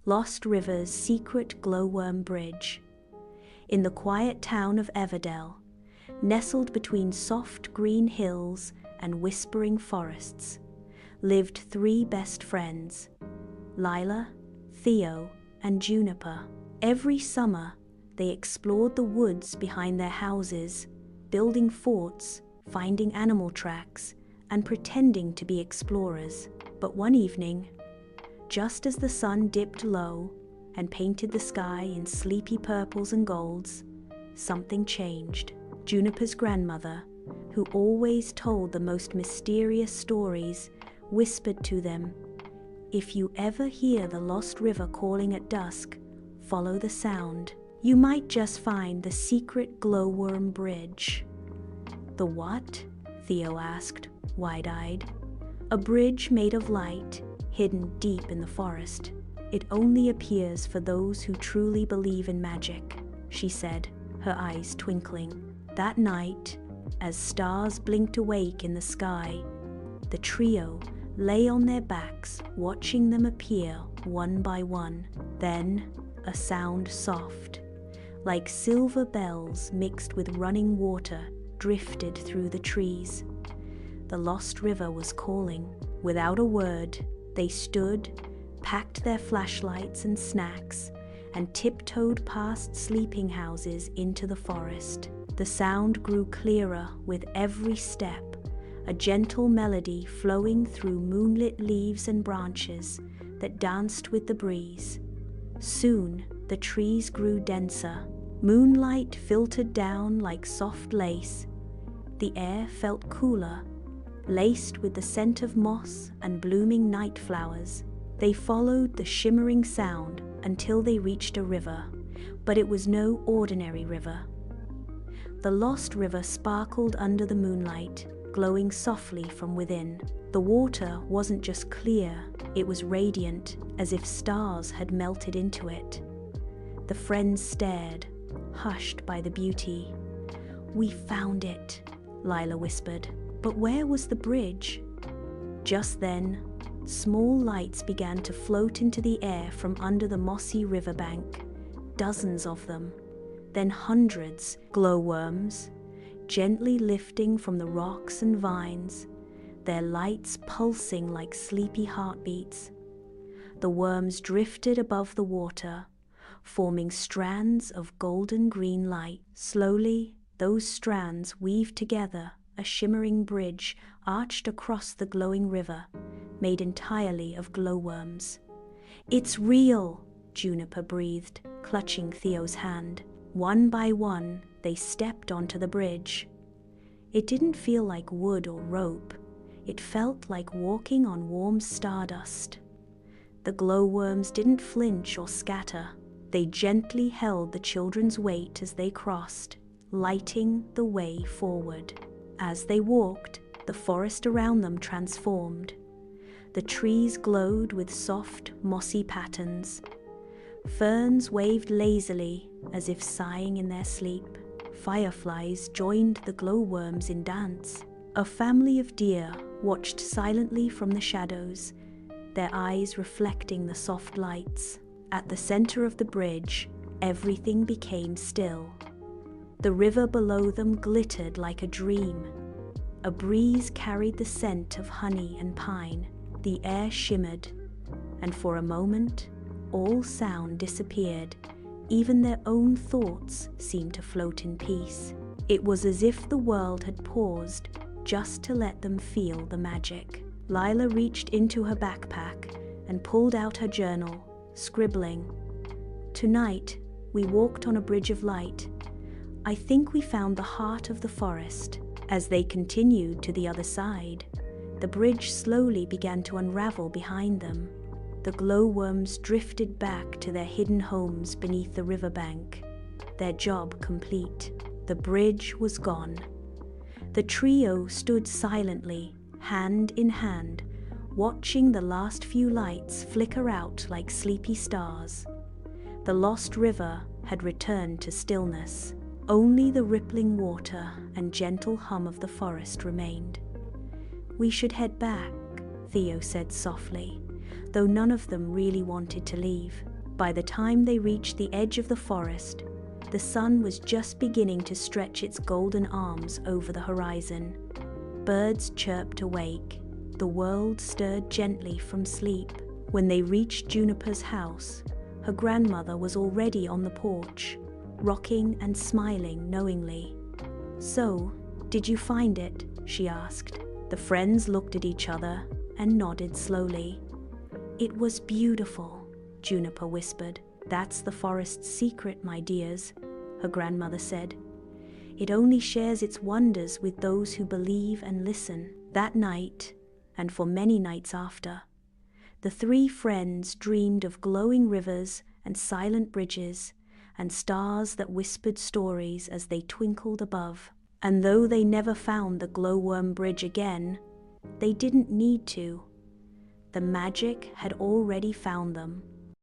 Lost River's secret glowworm bridge. In the quiet town of Everdell, nestled between soft green hills and whispering forests, lived three best friends, Lila, Theo, and Juniper. Every summer, they explored the woods behind their houses, building forts, finding animal tracks, and pretending to be explorers. But one evening, just as the sun dipped low and painted the sky in sleepy purples and golds, something changed. Juniper's grandmother, who always told the most mysterious stories, whispered to them, "If you ever hear the Lost River calling at dusk, follow the sound. You might just find the secret glowworm bridge." "The what?" Theo asked, wide-eyed. "A bridge made of light, hidden deep in the forest. It only appears for those who truly believe in magic," she said, her eyes twinkling. That night, as stars blinked awake in the sky, the trio lay on their backs, watching them appear one by one. Then, a sound soft, like silver bells mixed with running water, drifted through the trees. The Lost River was calling. Without a word, they stood, packed their flashlights and snacks, and tiptoed past sleeping houses into the forest. The sound grew clearer with every step, a gentle melody flowing through moonlit leaves and branches that danced with the breeze. Soon, the trees grew denser. Moonlight filtered down like soft lace. The air felt cooler, laced with the scent of moss and blooming night flowers. They followed the shimmering sound until they reached a river, but it was no ordinary river. The Lost River sparkled under the moonlight, glowing softly from within. The water wasn't just clear, it was radiant, as if stars had melted into it. The friends stared, hushed by the beauty. "We found it," Lila whispered. "But where was the bridge?" Just then, small lights began to float into the air from under the mossy riverbank. Dozens of them, then hundreds, glowworms, gently lifting from the rocks and vines, their lights pulsing like sleepy heartbeats. The worms drifted above the water, forming strands of golden green light. Slowly, those strands weaved together a shimmering bridge arched across the glowing river, made entirely of glowworms. "It's real," Juniper breathed, clutching Theo's hand. One by one, they stepped onto the bridge. It didn't feel like wood or rope. It felt like walking on warm stardust. The glowworms didn't flinch or scatter. They gently held the children's weight as they crossed, lighting the way forward. As they walked, the forest around them transformed. The trees glowed with soft, mossy patterns. Ferns waved lazily, as if sighing in their sleep. Fireflies joined the glowworms in dance. A family of deer watched silently from the shadows, their eyes reflecting the soft lights. At the center of the bridge, everything became still. The river below them glittered like a dream. A breeze carried the scent of honey and pine. The air shimmered, and for a moment, all sound disappeared. Even their own thoughts seemed to float in peace. It was as if the world had paused just to let them feel the magic. Lila reached into her backpack and pulled out her journal, scribbling. "Tonight, we walked on a bridge of light. I think we found the heart of the forest." As they continued to the other side, the bridge slowly began to unravel behind them. The glowworms drifted back to their hidden homes beneath the riverbank, their job complete. The bridge was gone. The trio stood silently, hand in hand, watching the last few lights flicker out like sleepy stars. The Lost River had returned to stillness. Only the rippling water and gentle hum of the forest remained. "We should head back," Theo said softly, though none of them really wanted to leave. By the time they reached the edge of the forest, the sun was just beginning to stretch its golden arms over the horizon. Birds chirped awake. The world stirred gently from sleep. When they reached Juniper's house, her grandmother was already on the porch, rocking and smiling knowingly. "So, did you find it?" she asked. The friends looked at each other and nodded slowly. "It was beautiful," Juniper whispered. "That's the forest's secret, my dears," her grandmother said. "It only shares its wonders with those who believe and listen." That night, and for many nights after, the three friends dreamed of glowing rivers and silent bridges and stars that whispered stories as they twinkled above. And though they never found the glowworm bridge again, they didn't need to. The magic had already found them.